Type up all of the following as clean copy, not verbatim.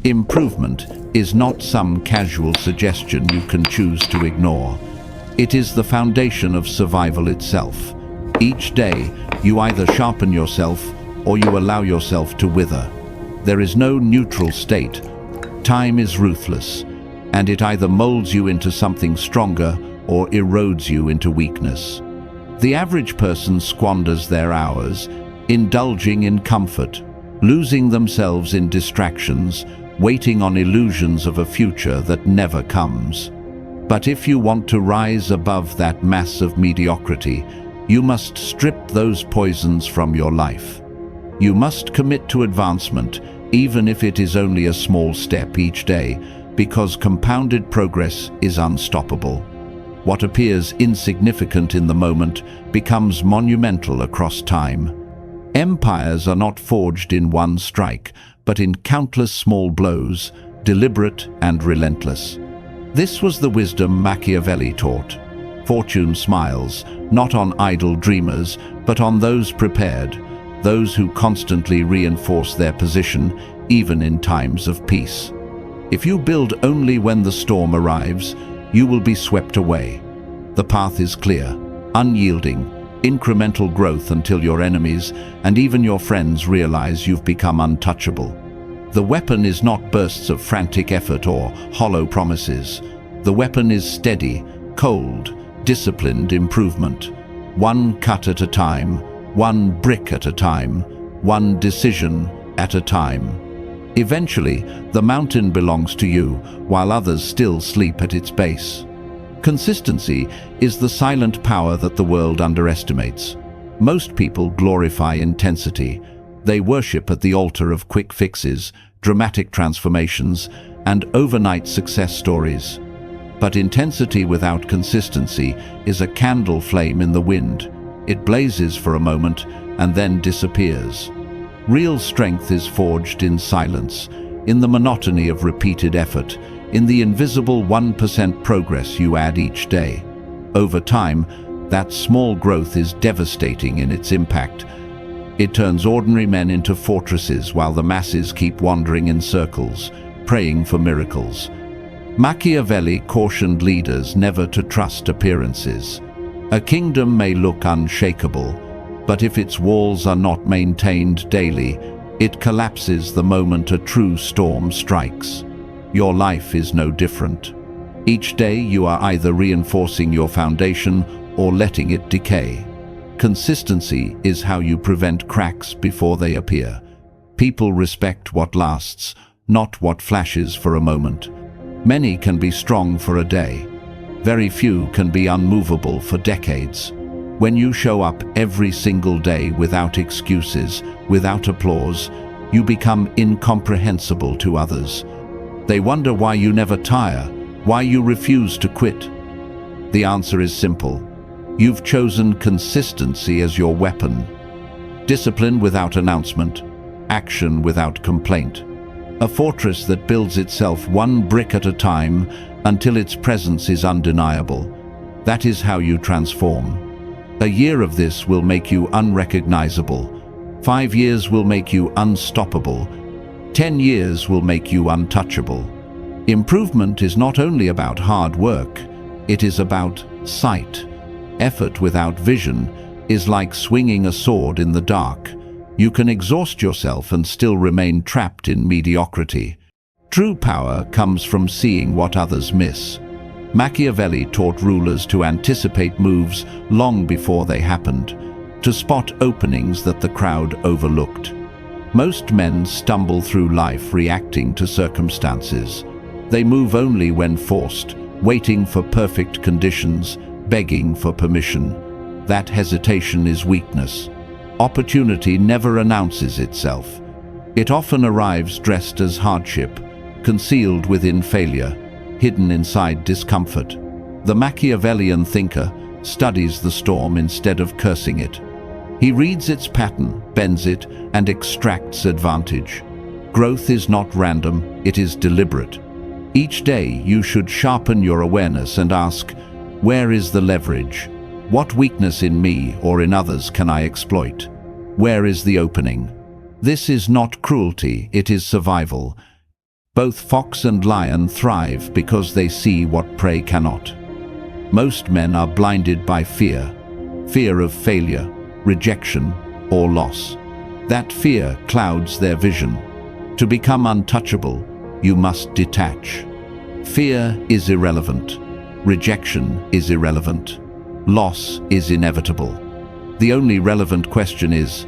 Improvement is not some casual suggestion you can choose to ignore. It is the foundation of survival itself. Each day, you either sharpen yourself or you allow yourself to wither. There is no neutral state. Time is ruthless, and it either molds you into something stronger or erodes you into weakness. The average person squanders their hours, indulging in comfort, losing themselves in distractions, waiting on illusions of a future that never comes. But if you want to rise above that mass of mediocrity, you must strip those poisons from your life. You must commit to advancement, even if it is only a small step each day, because compounded progress is unstoppable. What appears insignificant in the moment becomes monumental across time. Empires are not forged in one strike, but in countless small blows, deliberate and relentless. This was the wisdom Machiavelli taught. Fortune smiles, not on idle dreamers, but on those prepared, those who constantly reinforce their position, even in times of peace. If you build only when the storm arrives, you will be swept away. The path is clear, unyielding, incremental growth until your enemies and even your friends realize you've become untouchable. The weapon is not bursts of frantic effort or hollow promises. The weapon is steady, cold, disciplined improvement. One cut at a time, one brick at a time, one decision at a time. Eventually, the mountain belongs to you, while others still sleep at its base. Consistency is the silent power that the world underestimates. Most people glorify intensity. They worship at the altar of quick fixes, dramatic transformations, and overnight success stories. But intensity without consistency is a candle flame in the wind. It blazes for a moment and then disappears. Real strength is forged in silence, in the monotony of repeated effort, in the invisible 1% progress you add each day. Over time, that small growth is devastating in its impact. It turns ordinary men into fortresses while the masses keep wandering in circles, praying for miracles. Machiavelli cautioned leaders never to trust appearances. A kingdom may look unshakable, but if its walls are not maintained daily, it collapses the moment a true storm strikes. Your life is no different. Each day you are either reinforcing your foundation or letting it decay. Consistency is how you prevent cracks before they appear. People respect what lasts, not what flashes for a moment. Many can be strong for a day. Very few can be unmovable for decades. When you show up every single day without excuses, without applause, you become incomprehensible to others. They wonder why you never tire, why you refuse to quit. The answer is simple. You've chosen consistency as your weapon. Discipline without announcement, action without complaint. A fortress that builds itself one brick at a time until its presence is undeniable. That is how you transform. A year of this will make you unrecognizable. 5 years will make you unstoppable. 10 years will make you untouchable. Improvement is not only about hard work, it is about sight. Effort without vision is like swinging a sword in the dark. You can exhaust yourself and still remain trapped in mediocrity. True power comes from seeing what others miss. Machiavelli taught rulers to anticipate moves long before they happened, to spot openings that the crowd overlooked. Most men stumble through life reacting to circumstances. They move only when forced, waiting for perfect conditions, begging for permission. That hesitation is weakness. Opportunity never announces itself. It often arrives dressed as hardship, concealed within failure, hidden inside discomfort. The Machiavellian thinker studies the storm instead of cursing it. He reads its pattern, bends it, and extracts advantage. Growth is not random, it is deliberate. Each day you should sharpen your awareness and ask, where is the leverage? What weakness in me or in others can I exploit? Where is the opening? This is not cruelty, it is survival. Both fox and lion thrive because they see what prey cannot. Most men are blinded by fear of failure, rejection, or loss. That fear clouds their vision. To become untouchable, you must detach. Fear is irrelevant. Rejection is irrelevant. Loss is inevitable. The only relevant question is,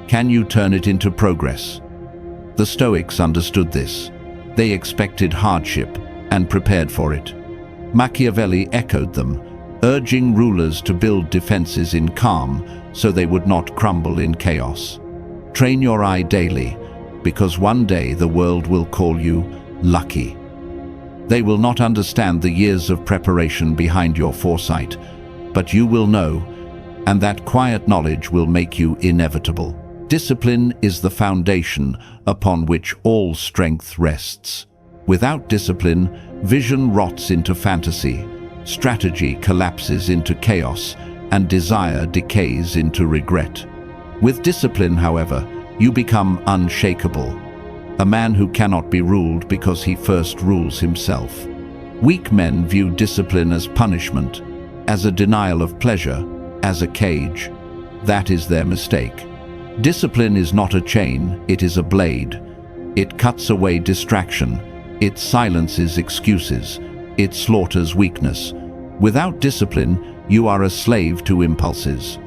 can you turn it into progress? The Stoics understood this. They expected hardship and prepared for it. Machiavelli echoed them, urging rulers to build defenses in calm so they would not crumble in chaos. Train your eye daily, because one day the world will call you lucky. They will not understand the years of preparation behind your foresight, but you will know, and that quiet knowledge will make you inevitable. Discipline is the foundation upon which all strength rests. Without discipline, vision rots into fantasy, strategy collapses into chaos, and desire decays into regret. With discipline, however, you become unshakable, a man who cannot be ruled because he first rules himself. Weak men view discipline as punishment, as a denial of pleasure, as a cage. That is their mistake. Discipline is not a chain, it is a blade. It cuts away distraction, it silences excuses, it slaughters weakness. Without discipline, you are a slave to impulses.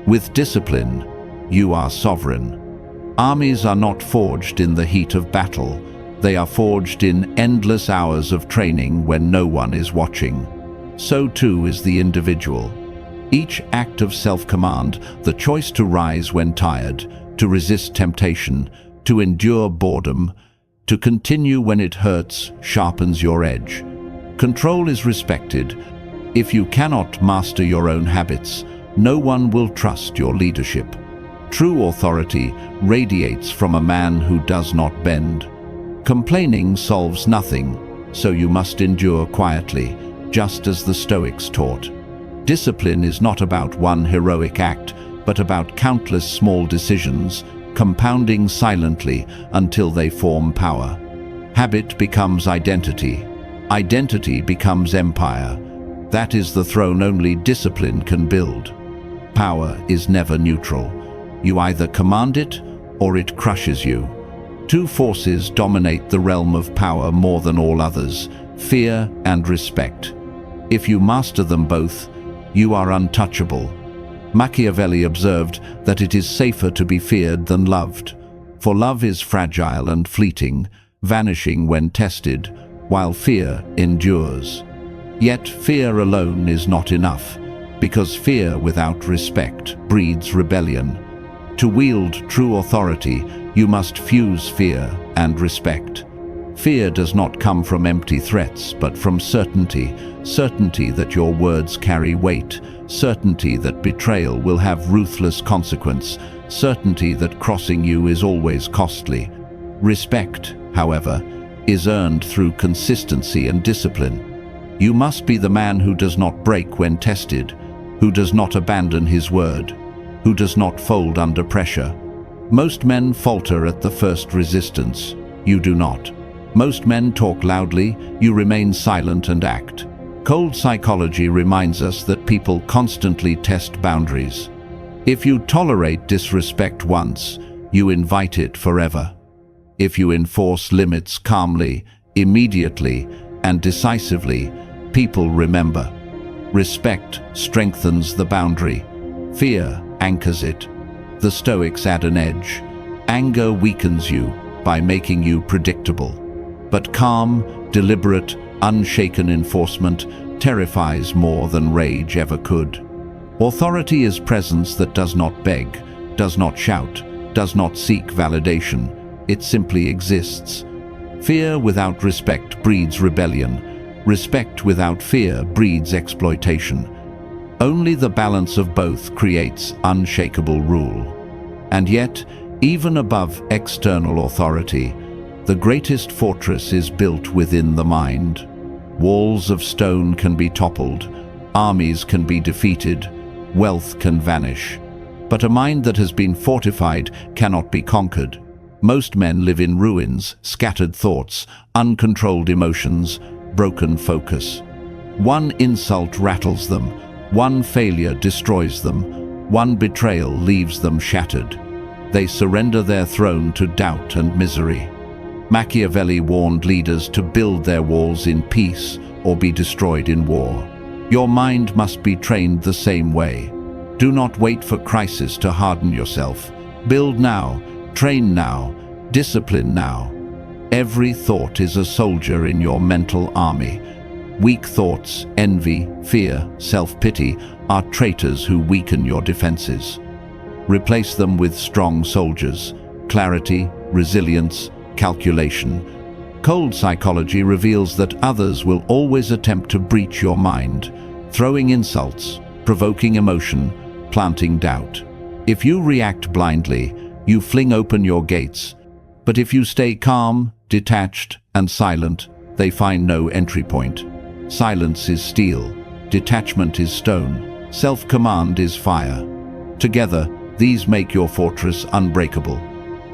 With discipline, you are sovereign. Armies are not forged in the heat of battle. They are forged in endless hours of training when no one is watching. So too is the individual. Each act of self-command, the choice to rise when tired, to resist temptation, to endure boredom, to continue when it hurts, sharpens your edge. Control is respected. If you cannot master your own habits, no one will trust your leadership. True authority radiates from a man who does not bend. Complaining solves nothing, so you must endure quietly, just as the Stoics taught. Discipline is not about one heroic act, but about countless small decisions, compounding silently until they form power. Habit becomes identity. Identity becomes empire. That is the throne only discipline can build. Power is never neutral. You either command it, or it crushes you. Two forces dominate the realm of power more than all others: fear and respect. If you master them both, you are untouchable. Machiavelli observed that it is safer to be feared than loved, for love is fragile and fleeting, vanishing when tested, while fear endures. Yet fear alone is not enough, because fear without respect breeds rebellion. To wield true authority, you must fuse fear and respect. Fear does not come from empty threats, but from certainty. Certainty that your words carry weight. Certainty that betrayal will have ruthless consequence. Certainty that crossing you is always costly. Respect, however, is earned through consistency and discipline. You must be the man who does not break when tested, who does not abandon his word, who does not fold under pressure. Most men falter at the first resistance. You do not. Most men talk loudly, you remain silent and act. Cold psychology reminds us that people constantly test boundaries. If you tolerate disrespect once, you invite it forever. If you enforce limits calmly, immediately, and decisively, people remember. Respect strengthens the boundary. Fear anchors it. The Stoics add an edge. Anger weakens you by making you predictable. But calm, deliberate, unshaken enforcement terrifies more than rage ever could. Authority is presence that does not beg, does not shout, does not seek validation. It simply exists. Fear without respect breeds rebellion. Respect without fear breeds exploitation. Only the balance of both creates unshakable rule. And yet, even above external authority, the greatest fortress is built within the mind. Walls of stone can be toppled, armies can be defeated, wealth can vanish. But a mind that has been fortified cannot be conquered. Most men live in ruins, scattered thoughts, uncontrolled emotions, broken focus. One insult rattles them, one failure destroys them, one betrayal leaves them shattered. They surrender their throne to doubt and misery. Machiavelli warned leaders to build their walls in peace or be destroyed in war. Your mind must be trained the same way. Do not wait for crisis to harden yourself. Build now, train now, discipline now. Every thought is a soldier in your mental army. Weak thoughts, envy, fear, self-pity are traitors who weaken your defenses. Replace them with strong soldiers, clarity, resilience, calculation. Cold psychology reveals that others will always attempt to breach your mind, throwing insults, provoking emotion, planting doubt. If you react blindly, you fling open your gates. But if you stay calm, detached, and silent, they find no entry point. Silence is steel, detachment is stone, self-command is fire. Together, these make your fortress unbreakable.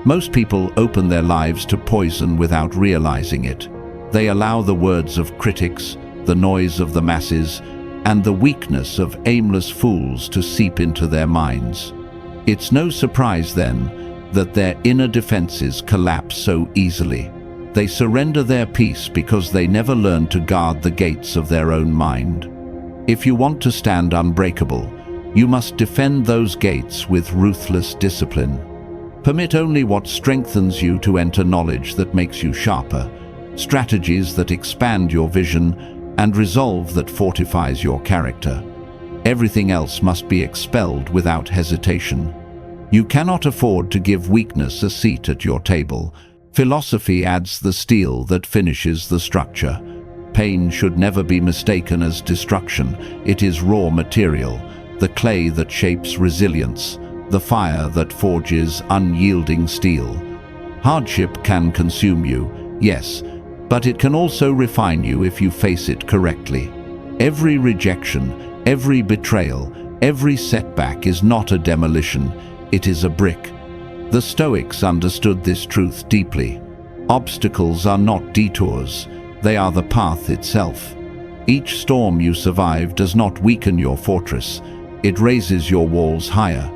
Most people open their lives to poison without realizing it. They allow the words of critics, the noise of the masses, and the weakness of aimless fools to seep into their minds. It's no surprise, then, that their inner defenses collapse so easily. They surrender their peace because they never learned to guard the gates of their own mind. If you want to stand unbreakable, you must defend those gates with ruthless discipline. Permit only what strengthens you to enter knowledge that makes you sharper, strategies that expand your vision, and resolve that fortifies your character. Everything else must be expelled without hesitation. You cannot afford to give weakness a seat at your table. Philosophy adds the steel that finishes the structure. Pain should never be mistaken as destruction. It is raw material, the clay that shapes resilience, the fire that forges unyielding steel. Hardship can consume you, yes, but it can also refine you if you face it correctly. Every rejection, every betrayal, every setback is not a demolition, it is a brick. The Stoics understood this truth deeply. Obstacles are not detours, they are the path itself. Each storm you survive does not weaken your fortress, it raises your walls higher.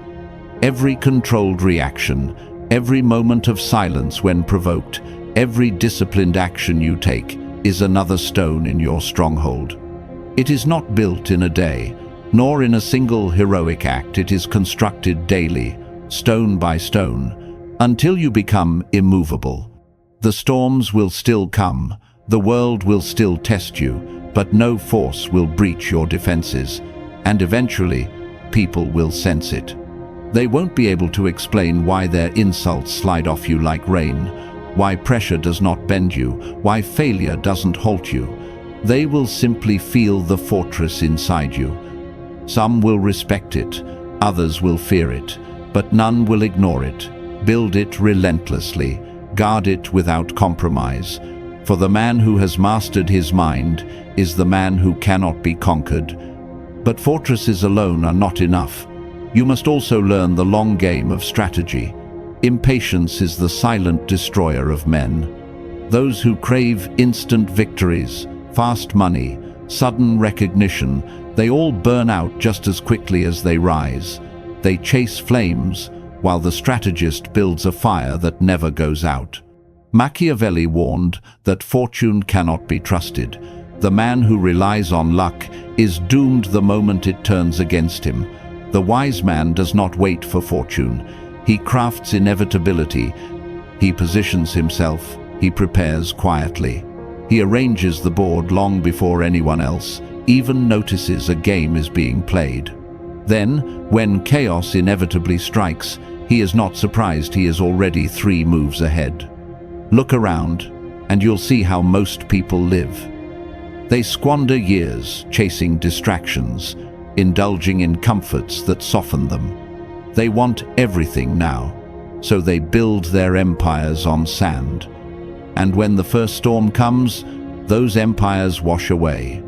Every controlled reaction, every moment of silence when provoked, every disciplined action you take is another stone in your stronghold. It is not built in a day, nor in a single heroic act. It is constructed daily, stone by stone, until you become immovable. The storms will still come, the world will still test you, but no force will breach your defenses, and eventually, people will sense it. They won't be able to explain why their insults slide off you like rain, why pressure does not bend you, why failure doesn't halt you. They will simply feel the fortress inside you. Some will respect it, others will fear it, but none will ignore it. Build it relentlessly, guard it without compromise. For the man who has mastered his mind is the man who cannot be conquered. But fortresses alone are not enough. You must also learn the long game of strategy. Impatience is the silent destroyer of men. Those who crave instant victories, fast money, sudden recognition, they all burn out just as quickly as they rise. They chase flames, while the strategist builds a fire that never goes out. Machiavelli warned that fortune cannot be trusted. The man who relies on luck is doomed the moment it turns against him. The wise man does not wait for fortune. He crafts inevitability. He positions himself. He prepares quietly. He arranges the board long before anyone else even notices a game is being played. Then, when chaos inevitably strikes, he is not surprised he is already 3 moves ahead. Look around, and you'll see how most people live. They squander years chasing distractions, indulging in comforts that soften them. They want everything now, so they build their empires on sand. And when the first storm comes, those empires wash away.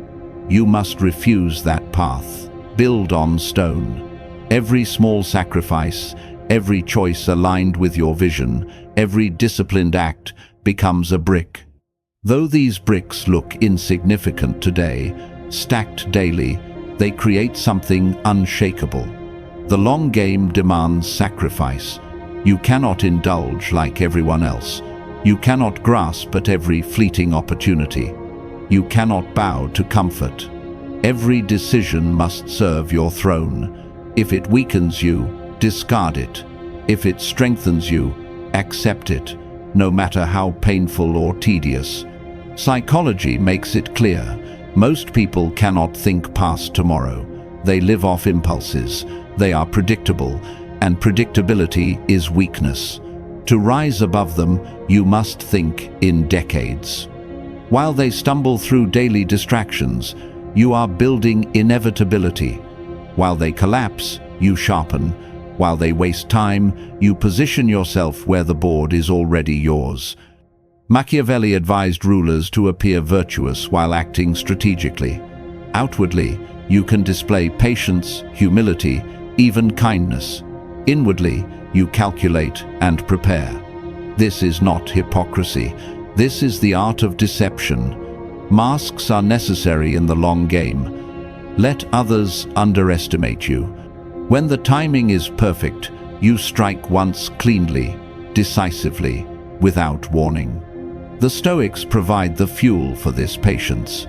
You must refuse that path. Build on stone. Every small sacrifice, every choice aligned with your vision, every disciplined act becomes a brick. Though these bricks look insignificant today, stacked daily, they create something unshakable. The long game demands sacrifice. You cannot indulge like everyone else. You cannot grasp at every fleeting opportunity. You cannot bow to comfort. Every decision must serve your throne. If it weakens you, discard it. If it strengthens you, accept it, no matter how painful or tedious. Psychology makes it clear. Most people cannot think past tomorrow. They live off impulses. They are predictable, and predictability is weakness. To rise above them, you must think in decades. While they stumble through daily distractions, you are building inevitability. While they collapse, you sharpen. While they waste time, you position yourself where the board is already yours. Machiavelli advised rulers to appear virtuous while acting strategically. Outwardly, you can display patience, humility, even kindness. Inwardly, you calculate and prepare. This is not hypocrisy. This is the art of deception. Masks are necessary in the long game. Let others underestimate you. When the timing is perfect, you strike once cleanly, decisively, without warning. The Stoics provide the fuel for this patience.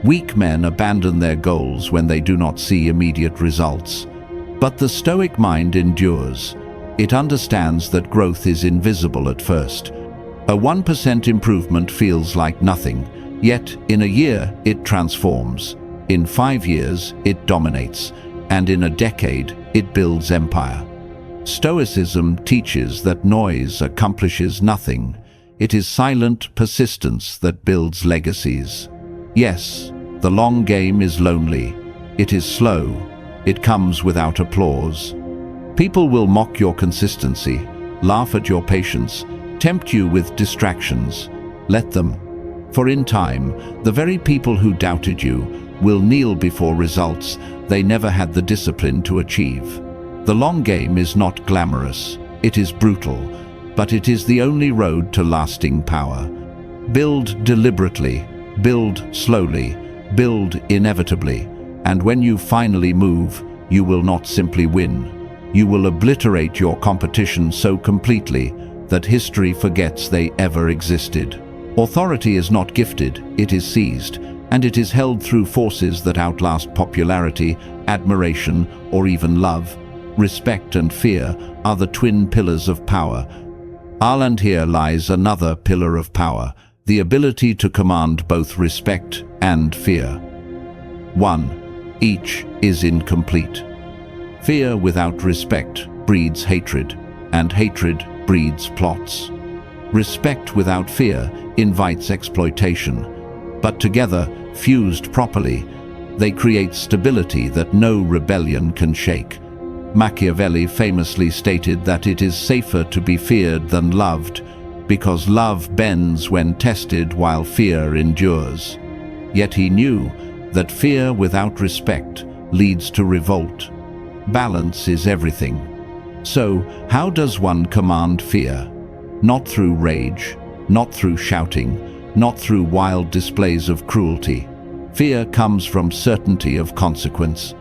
Weak men abandon their goals when they do not see immediate results. But the Stoic mind endures. It understands that growth is invisible at first. A 1% improvement feels like nothing, yet in a year it transforms. In 5 years it dominates, and in a decade it builds empire. Stoicism teaches that noise accomplishes nothing. It is silent persistence that builds legacies. Yes, the long game is lonely. It is slow. It comes without applause. People will mock your consistency, laugh at your patience, tempt you with distractions. Let them. For in time, the very people who doubted you will kneel before results they never had the discipline to achieve. The long game is not glamorous. It is brutal, but it is the only road to lasting power. Build deliberately, build slowly, build inevitably, and when you finally move, you will not simply win. You will obliterate your competition so completely that history forgets they ever existed. Authority is not gifted, it is seized, and it is held through forces that outlast popularity, admiration, or even love. Respect and fear are the twin pillars of power. And here lies another pillar of power, the ability to command both respect and fear. 1. Each is incomplete. Fear without respect breeds hatred, and hatred breeds plots. Respect without fear invites exploitation, but together, fused properly, they create stability that no rebellion can shake. Machiavelli famously stated that it is safer to be feared than loved, because love bends when tested while fear endures. Yet he knew that fear without respect leads to revolt. Balance is everything. So, how does one command fear? Not through rage, not through shouting, not through wild displays of cruelty. Fear comes from certainty of consequence.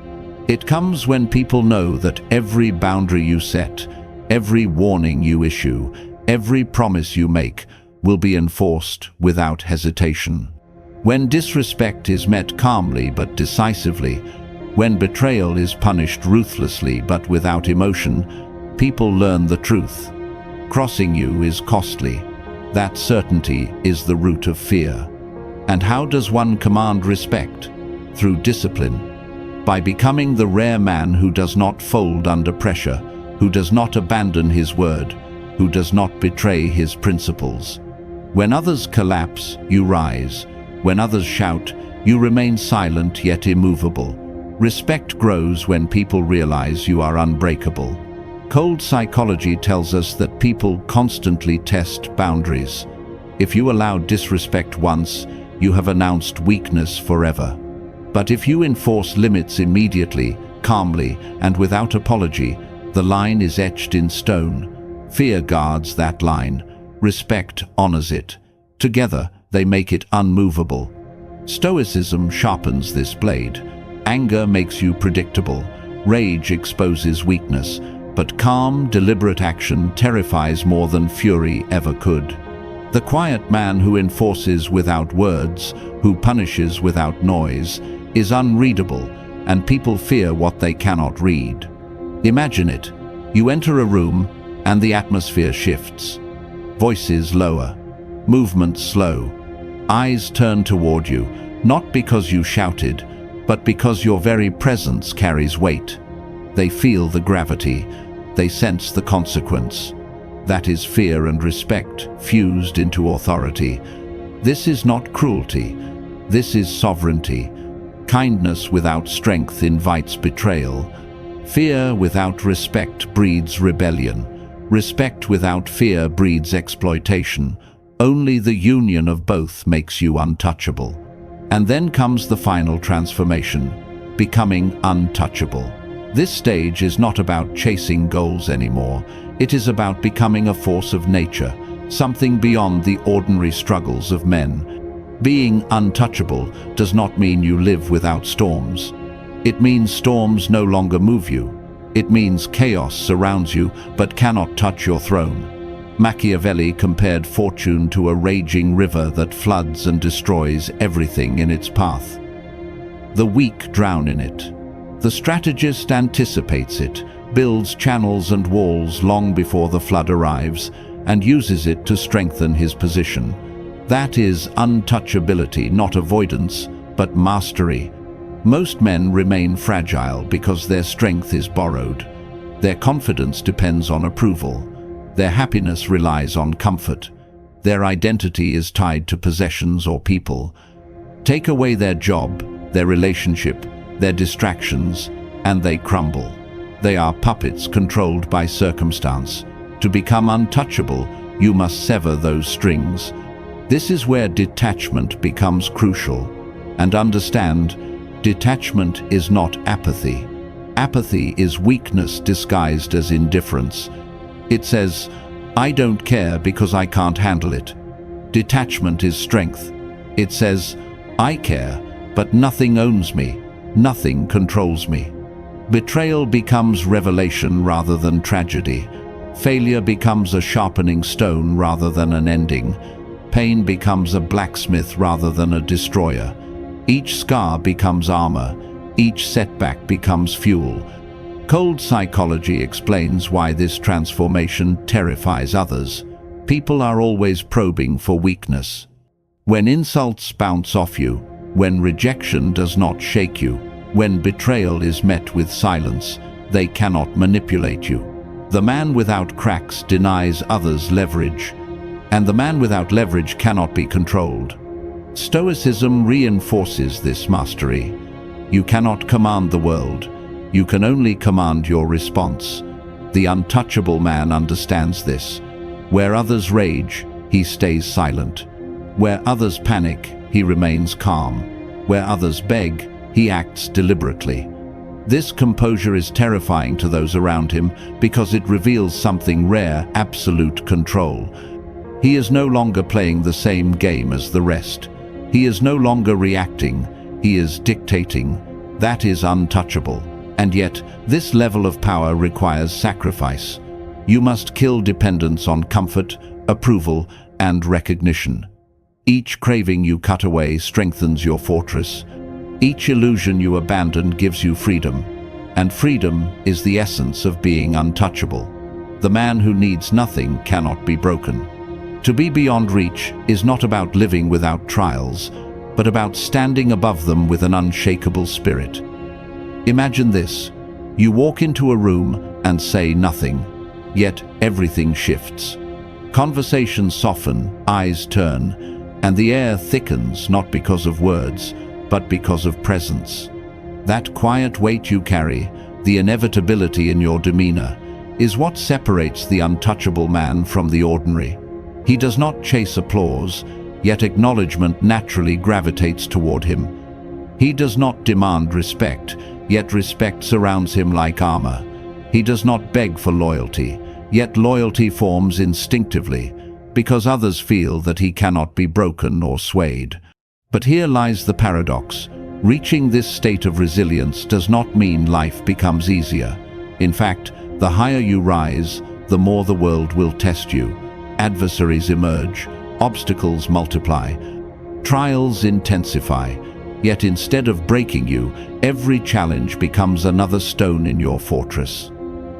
It comes when people know that every boundary you set, every warning you issue, every promise you make will be enforced without hesitation. When disrespect is met calmly but decisively, when betrayal is punished ruthlessly but without emotion, people learn the truth. Crossing you is costly. That certainty is the root of fear. And how does one command respect? Through discipline. By becoming the rare man who does not fold under pressure, who does not abandon his word, who does not betray his principles. When others collapse, you rise. When others shout, you remain silent yet immovable. Respect grows when people realize you are unbreakable. Cold psychology tells us that people constantly test boundaries. If you allow disrespect once, you have announced weakness forever. But if you enforce limits immediately, calmly, and without apology, The line is etched in stone. Fear guards that line. Respect honors it. Together, they make it unmovable. Stoicism sharpens this blade. Anger makes you predictable. Rage exposes weakness. But calm, deliberate action terrifies more than fury ever could. The quiet man who enforces without words, who punishes without noise, is unreadable, and people fear what they cannot read. Imagine it. You enter a room, and the atmosphere shifts. Voices lower. Movements slow. Eyes turn toward you, not because you shouted, but because your very presence carries weight. They feel the gravity. They sense the consequence. That is fear and respect fused into authority. This is not cruelty. This is sovereignty. Kindness without strength invites betrayal. Fear without respect breeds rebellion. Respect without fear breeds exploitation. Only the union of both makes you untouchable. And then comes the final transformation, becoming untouchable. This stage is not about chasing goals anymore. It is about becoming a force of nature, something beyond the ordinary struggles of men. Being untouchable does not mean you live without storms. It means storms no longer move you. It means chaos surrounds you but cannot touch your throne. Machiavelli compared fortune to a raging river that floods and destroys everything in its path. The weak drown in it. The strategist anticipates it, builds channels and walls long before the flood arrives, and uses it to strengthen his position. That is untouchability, not avoidance, but mastery. Most men remain fragile because their strength is borrowed. Their confidence depends on approval. Their happiness relies on comfort. Their identity is tied to possessions or people. Take away their job, their relationship, their distractions, and they crumble. They are puppets controlled by circumstance. To become untouchable, you must sever those strings. This is where detachment becomes crucial. And understand, detachment is not apathy. Apathy is weakness disguised as indifference. It says, I don't care because I can't handle it. Detachment is strength. It says, I care, but nothing owns me. Nothing controls me. Betrayal becomes revelation rather than tragedy. Failure becomes a sharpening stone rather than an ending. Pain becomes a blacksmith rather than a destroyer. Each scar becomes armor. Each setback becomes fuel. Cold psychology explains why this transformation terrifies others. People are always probing for weakness. When insults bounce off you, when rejection does not shake you, when betrayal is met with silence, they cannot manipulate you. The man without cracks denies others leverage, and the man without leverage cannot be controlled. Stoicism reinforces this mastery. You cannot command the world. You can only command your response. The untouchable man understands this. Where others rage, he stays silent. Where others panic, he remains calm. Where others beg, he acts deliberately. This composure is terrifying to those around him because it reveals something rare: absolute control. He is no longer playing the same game as the rest. He is no longer reacting. He is dictating. That is untouchable. And yet, this level of power requires sacrifice. You must kill dependence on comfort, approval, and recognition. Each craving you cut away strengthens your fortress. Each illusion you abandon gives you freedom. And freedom is the essence of being untouchable. The man who needs nothing cannot be broken. To be beyond reach is not about living without trials, but about standing above them with an unshakable spirit. Imagine this. You walk into a room and say nothing, yet everything shifts. Conversations soften, eyes turn, and the air thickens not because of words, but because of presence. That quiet weight you carry, the inevitability in your demeanor, is what separates the untouchable man from the ordinary. He does not chase applause, yet acknowledgement naturally gravitates toward him. He does not demand respect, yet respect surrounds him like armor. He does not beg for loyalty, yet loyalty forms instinctively, because others feel that he cannot be broken or swayed. But here lies the paradox. Reaching this state of resilience does not mean life becomes easier. In fact, the higher you rise, the more the world will test you. Adversaries emerge, obstacles multiply, trials intensify. Yet instead of breaking you, every challenge becomes another stone in your fortress.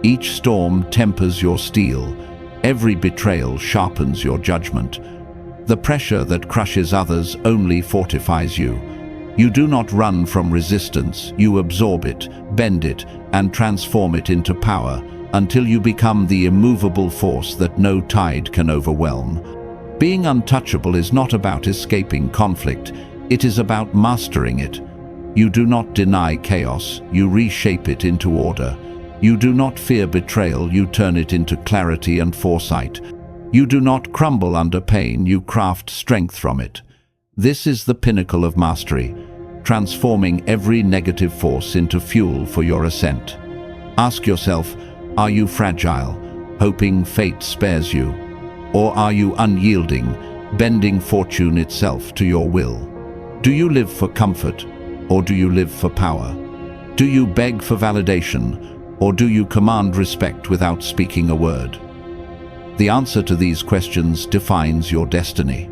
Each storm tempers your steel. Every betrayal sharpens your judgment. The pressure that crushes others only fortifies you. You do not run from resistance, you absorb it, bend it, and transform it into power until you become the immovable force that no tide can overwhelm. Being untouchable is not about escaping conflict, it is about mastering it. You do not deny chaos, you reshape it into order. You do not fear betrayal, you turn it into clarity and foresight. You do not crumble under pain, you craft strength from it. This is the pinnacle of mastery, transforming every negative force into fuel for your ascent. Ask yourself, are you fragile, hoping fate spares you? Or are you unyielding, bending fortune itself to your will? Do you live for comfort, or do you live for power? Do you beg for validation, or do you command respect without speaking a word? The answer to these questions defines your destiny.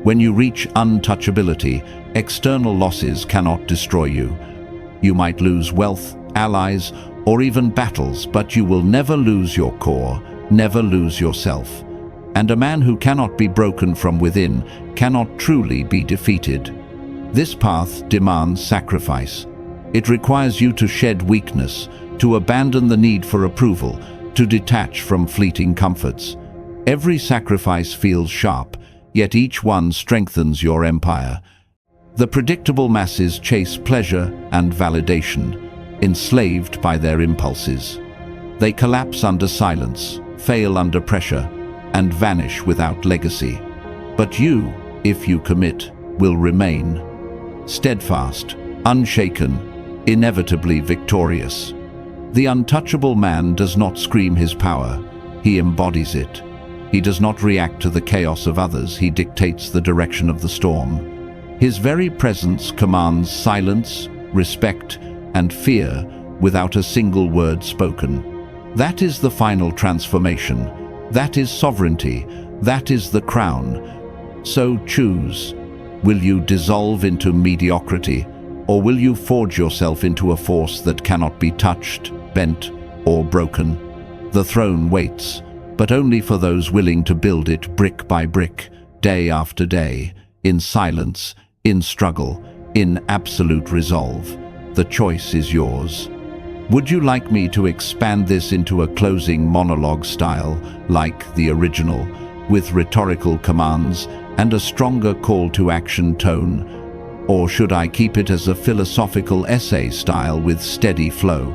When you reach untouchability, external losses cannot destroy you. You might lose wealth, allies, or even battles, but you will never lose your core, never lose yourself. And a man who cannot be broken from within cannot truly be defeated. This path demands sacrifice. It requires you to shed weakness, to abandon the need for approval, to detach from fleeting comforts. Every sacrifice feels sharp, yet each one strengthens your empire. The predictable masses chase pleasure and validation, enslaved by their impulses. They collapse under silence, fail under pressure, and vanish without legacy. But you, if you commit, will remain. Steadfast, unshaken, inevitably victorious. The untouchable man does not scream his power, he embodies it. He does not react to the chaos of others, he dictates the direction of the storm. His very presence commands silence, respect, and fear without a single word spoken. That is the final transformation. That is sovereignty. That is the crown. So choose. Will you dissolve into mediocrity, or will you forge yourself into a force that cannot be touched, bent, or broken? The throne waits, but only for those willing to build it brick by brick, day after day, in silence, in struggle, in absolute resolve. The choice is yours. Would you like me to expand this into a closing monologue style, like the original, with rhetorical commands and a stronger call to action tone? Or should I keep it as a philosophical essay style with steady flow?